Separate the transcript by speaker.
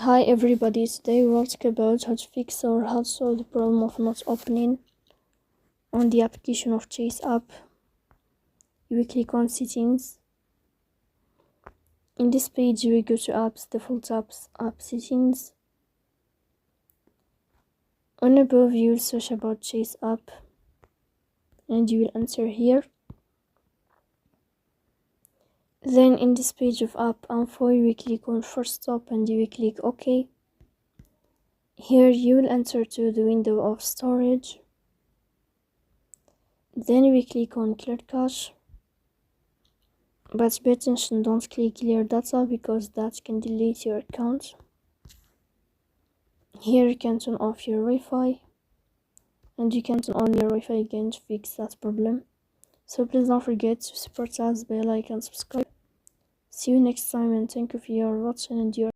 Speaker 1: Hi everybody, today we'll talk about how to fix or how to solve the problem of not opening on the application of Chase app. You will click on settings. In this page you will go to apps, default apps, app settings. On above you will search about Chase app and you will enter here. Then in this page of app info you will click on first stop and you will click OK. Here you will enter to the window of storage. Then we click on clear cache, but pay attention, don't click clear data because that can delete your account. Here you can turn off your Wi-Fi and you can turn on your Wi-Fi again to fix that problem. So please don't forget to support us by like and subscribe. See you next time and thank you for your watching and your